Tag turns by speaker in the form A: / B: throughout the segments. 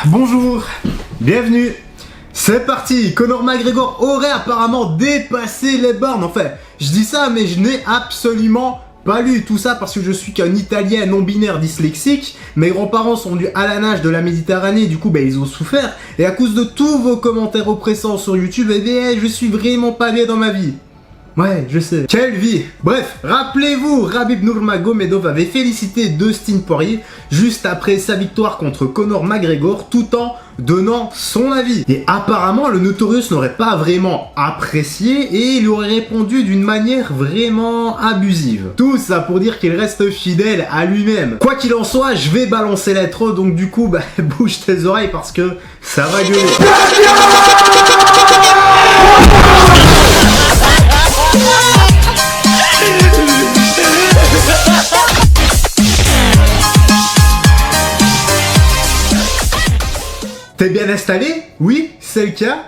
A: Bonjour, bienvenue. C'est parti, Conor McGregor aurait apparemment dépassé les bornes. Enfin, je dis ça, mais je n'ai absolument pas lu tout ça parce que je suis qu'un Italien non-binaire dyslexique. Mes grands-parents sont venus à la nage de la Méditerranée, du coup, ils ont souffert. Et à cause de tous vos commentaires oppressants sur YouTube, je suis vraiment pas bien dans ma vie. Ouais, je sais. Quelle vie. Bref, rappelez-vous, Khabib Nurmagomedov avait félicité Dustin Poirier juste après sa victoire contre Conor McGregor tout en donnant son avis. Et apparemment, le Notorious n'aurait pas vraiment apprécié et il aurait répondu d'une manière vraiment abusive. Tout ça pour dire qu'il reste fidèle à lui-même. Quoi qu'il en soit, je vais balancer l'intro, donc du coup, bouge tes oreilles parce que ça va gueuler. T'es bien installé? Oui, c'est le cas?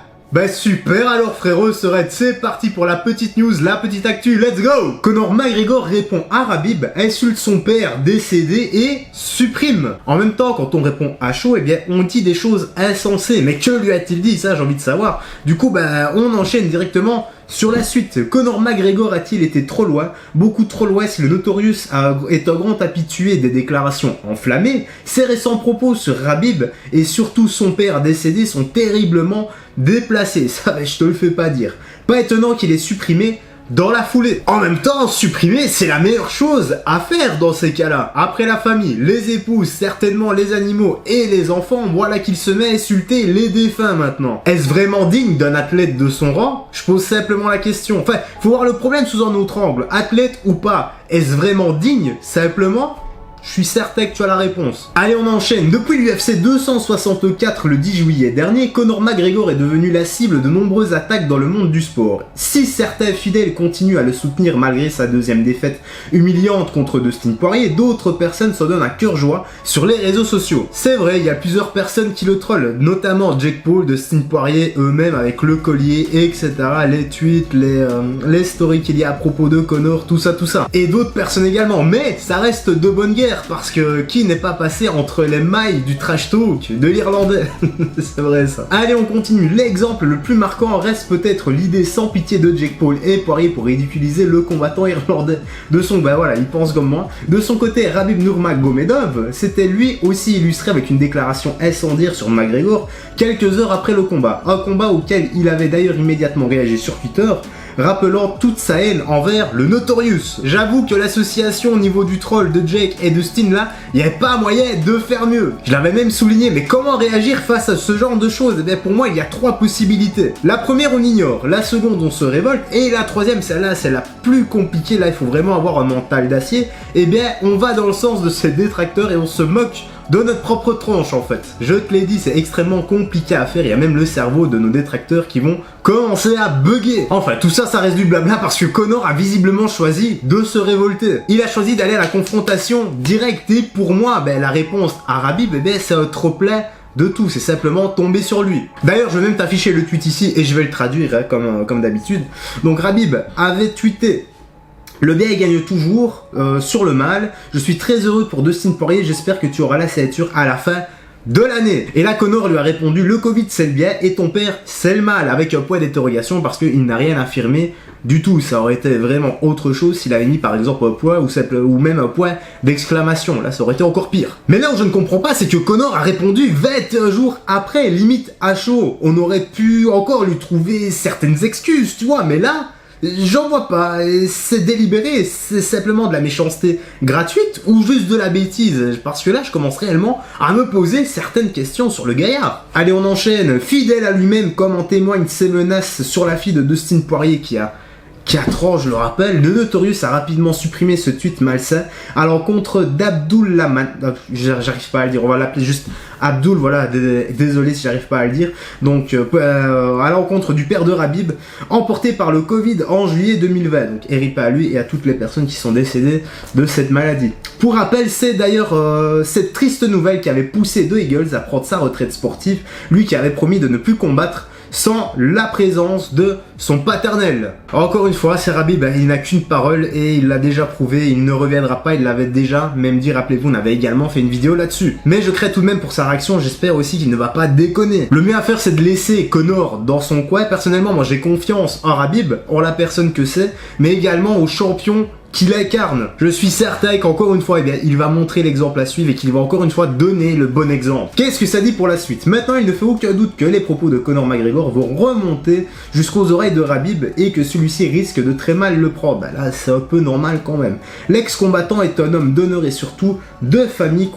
A: Super, alors frérot, c'est parti pour la petite news, la petite actu, let's go! Conor McGregor répond à Khabib, insulte son père décédé et supprime. En même temps, quand on répond à chaud, on dit des choses insensées. Mais que lui a-t-il dit? Ça, j'ai envie de savoir. Du coup, on enchaîne directement sur la suite. Conor McGregor a-t-il été trop loin? Beaucoup trop loin si le Notorious est un grand habitué des déclarations enflammées. Ses récents propos sur Khabib et surtout son père décédé sont terriblement déplacés. Ça, je te le fais pas dire. Pas étonnant qu'il ait supprimé dans la foulée. En même temps, supprimer, c'est la meilleure chose à faire dans ces cas-là. Après la famille, les épouses, certainement les animaux et les enfants, voilà qu'il se met à insulter les défunts maintenant. Est-ce vraiment digne d'un athlète de son rang? Je pose simplement la question. Enfin, faut voir le problème sous un autre angle. Athlète ou pas, est-ce vraiment digne? Simplement, je suis certain que tu as la réponse. Allez, on enchaîne. Depuis l'UFC 264 le 10 juillet dernier, Conor McGregor est devenu la cible de nombreuses attaques dans le monde du sport. Si certains fidèles continuent à le soutenir malgré sa deuxième défaite humiliante contre Dustin Poirier, d'autres personnes s'en donnent à cœur joie sur les réseaux sociaux. C'est vrai, il y a plusieurs personnes qui le trollent, notamment Jake Paul, Dustin Poirier eux-mêmes avec le collier, etc. Les tweets, les stories qu'il y a à propos de Conor, tout ça. Et d'autres personnes également, mais ça reste de bonne guerre. Parce que qui n'est pas passé entre les mailles du trash talk de l'Irlandais? C'est vrai ça. Allez, on continue. L'exemple le plus marquant reste peut-être l'idée sans pitié de Jake Paul et Poirier pour ridiculiser le combattant irlandais. De son, il pense comme moi. De son côté, Khabib Nurmagomedov s'était lui aussi illustré avec une déclaration incendiaire sur McGregor quelques heures après le combat. Un combat auquel il avait d'ailleurs immédiatement réagi sur Twitter, rappelant toute sa haine envers le Notorious. J'avoue que l'association au niveau du troll de Jake et de Steen là, il n'y avait pas moyen de faire mieux. Je l'avais même souligné, mais comment réagir face à ce genre de choses? Pour moi, il y a trois possibilités. La première, on ignore. La seconde, on se révolte. Et la troisième, celle-là, c'est la plus compliquée. Là, il faut vraiment avoir un mental d'acier. On va dans le sens de ses détracteurs et on se moque de notre propre tronche en fait. Je te l'ai dit, c'est extrêmement compliqué à faire. Il y a même le cerveau de nos détracteurs qui vont commencer à bugger. Enfin, tout ça, ça reste du blabla parce que Conor a visiblement choisi de se révolter. Il a choisi d'aller à la confrontation directe et pour moi, la réponse à Khabib, c'est un trop-plein de tout, c'est simplement tomber sur lui. D'ailleurs, je vais même t'afficher le tweet ici et je vais le traduire comme d'habitude. Donc Khabib avait tweeté: le bien gagne toujours sur le mal. Je suis très heureux pour Dustin Poirier. J'espère que tu auras la signature à la fin de l'année. Et là, Conor lui a répondu: le Covid c'est le bien et ton père c'est le mal, avec un point d'interrogation parce qu'il n'a rien affirmé du tout. Ça aurait été vraiment autre chose s'il avait mis par exemple un point ou même un point d'exclamation. Là, ça aurait été encore pire. Mais là où je ne comprends pas, c'est que Conor a répondu 21 jours après, limite à chaud. On aurait pu encore lui trouver certaines excuses, tu vois, mais là, j'en vois pas. C'est délibéré, c'est simplement de la méchanceté gratuite ou juste de la bêtise? Parce que là, je commence réellement à me poser certaines questions sur le gaillard. Allez, on enchaîne. Fidèle à lui-même, comme en témoignent ses menaces sur la fille de Dustin Poirier qui a 4 ans, je le rappelle, le Notorious a rapidement supprimé ce tweet malsain à l'encontre d'Abdul Laman. J'arrive pas à le dire, on va l'appeler juste Abdul, voilà, désolé si j'arrive pas à le dire. Donc, à l'encontre du père de Khabib, emporté par le Covid en juillet 2020. Donc, RIP à lui et à toutes les personnes qui sont décédées de cette maladie. Pour rappel, c'est d'ailleurs cette triste nouvelle qui avait poussé The Eagles à prendre sa retraite sportive, lui qui avait promis de ne plus combattre sans la présence de son paternel. Encore une fois, c'est Khabib, il n'a qu'une parole et il l'a déjà prouvé, il ne reviendra pas, il l'avait déjà même dit, rappelez-vous, on avait également fait une vidéo là-dessus. Mais je crains tout de même pour sa réaction, j'espère aussi qu'il ne va pas déconner. Le mieux à faire, c'est de laisser Conor dans son coin. Personnellement, moi j'ai confiance en Khabib, en la personne que c'est, mais également au champion qu'il incarne. Je suis certain qu'encore une fois, eh bien, il va montrer l'exemple à suivre et qu'il va encore une fois donner le bon exemple. Qu'est-ce que ça dit pour la suite? Maintenant, il ne fait aucun doute que les propos de Conor McGregor vont remonter jusqu'aux oreilles de Khabib et que celui-ci risque de très mal le prendre. Bah là, c'est un peu normal quand même. L'ex-combattant est un homme d'honneur et surtout de famille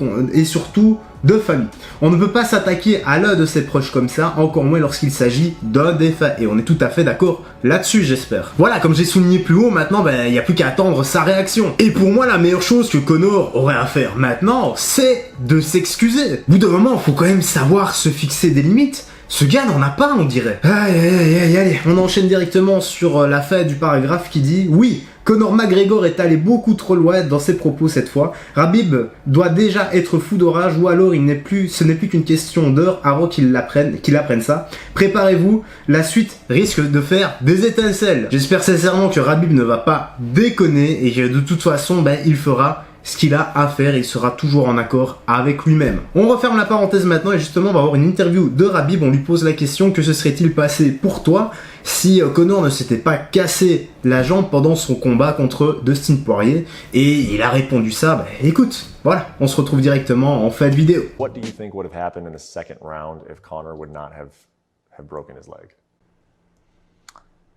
A: On ne peut pas s'attaquer à l'un de ses proches comme ça, encore moins lorsqu'il s'agit d'un défunt. Et on est tout à fait d'accord là-dessus, j'espère. Voilà, comme j'ai souligné plus haut, maintenant, il n'y a plus qu'à attendre sa réaction. Et pour moi, la meilleure chose que Conor aurait à faire maintenant, c'est de s'excuser. Au bout d'un moment, il faut quand même savoir se fixer des limites. Ce gars n'en a pas, on dirait. Allez, on enchaîne directement sur la fin du paragraphe qui dit « Oui, Conor McGregor est allé beaucoup trop loin dans ses propos cette fois. Khabib doit déjà être fou d'orage ou alors ce n'est plus qu'une question d'heure avant qu'il apprenne ça. Préparez-vous, la suite risque de faire des étincelles. » J'espère sincèrement que Khabib ne va pas déconner et que de toute façon, il fera ce qu'il a à faire et il sera toujours en accord avec lui-même. On referme la parenthèse maintenant et justement on va avoir une interview de Khabib. On lui pose la question: que se serait-il passé pour toi si Conor ne s'était pas cassé la jambe pendant son combat contre Dustin Poirier? Et il a répondu ça, écoute, voilà, on se retrouve directement en fin de vidéo.
B: What do you think would have happened in the second round if Conor would not have broken his leg?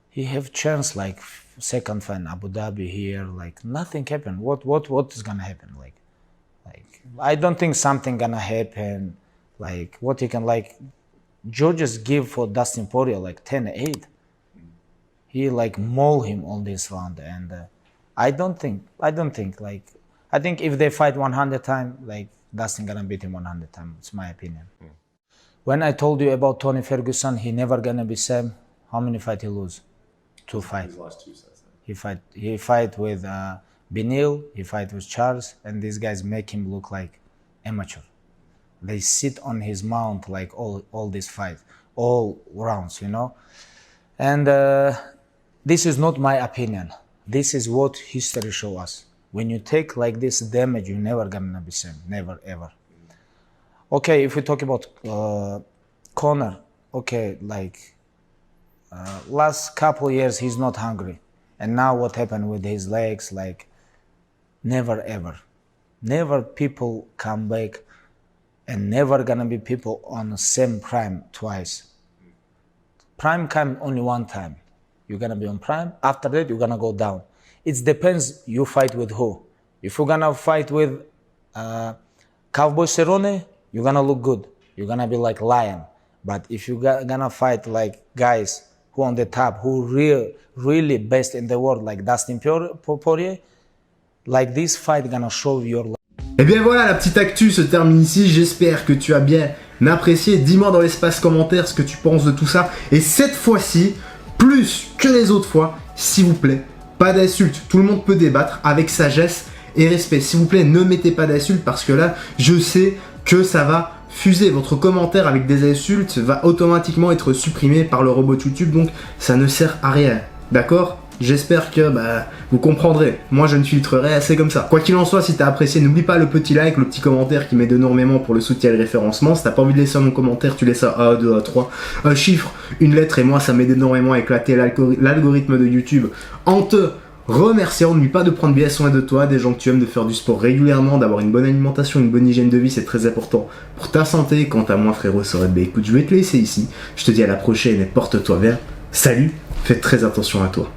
C: He have chance like second fight in Abu Dhabi here, like nothing happened. What is gonna happen? Like I don't think something gonna happen. Like what he can like judges give for Dustin Poirier like 10-8. He like maul him on this round, and I don't think like I think if they fight 100 times, like Dustin gonna beat him 100 times. It's my opinion. When I told you about Tony Ferguson, he never gonna be same. How many fights he lose? 2 fights.
B: He's lost 2 sets.
C: He fight with Benil, he fight with Charles, and these guys make him look like amateur. They sit on his mount like all these fights, all rounds, you know. And this is not my opinion. This is what history show us. When you take like this damage, you're never gonna be same, never ever. Okay, if we talk about Conor, okay, like last couple years he's not hungry, and now what happened with his legs? Like never people come back, and never gonna be people on the same prime twice. Prime come only one time. You're gonna be on prime. After that, you're gonna go down. It depends you fight with who. If you're gonna fight with Cowboy Cerrone, you're gonna look good. You're gonna be like lion. But if you're gonna fight like guys who on the top, who really best in the world, like Dustin Poirier, like this fight gonna show your life.
A: Et bien voilà, la petite actu se termine ici. J'espère que tu as bien apprécié. Dis-moi dans l'espace commentaire ce que tu penses de tout ça. Et cette fois-ci, plus que les autres fois, s'il vous plaît, pas d'insultes. Tout le monde peut débattre avec sagesse et respect. S'il vous plaît, ne mettez pas d'insultes parce que là, je sais que ça va fuser. Votre commentaire avec des insultes va automatiquement être supprimé par le robot YouTube, donc ça ne sert à rien. D'accord ? J'espère que vous comprendrez. Moi, je ne filtrerai assez comme ça. Quoi qu'il en soit, si t'as apprécié, n'oublie pas le petit like, le petit commentaire qui m'aide énormément pour le soutien et le référencement. Si t'as pas envie de laisser un commentaire, tu laisses un A, 2, A, 3, un chiffre, une lettre, et moi, ça m'aide énormément à éclater l'algorithme de YouTube en te remerciant. N'oublie pas de prendre bien soin de toi, des gens que tu aimes, de faire du sport régulièrement, d'avoir une bonne alimentation, une bonne hygiène de vie, c'est très important pour ta santé. Quant à moi, frérot, ça aurait été, écoute, je vais te laisser ici. Je te dis à la prochaine et porte-toi bien. Salut, fais très attention à toi.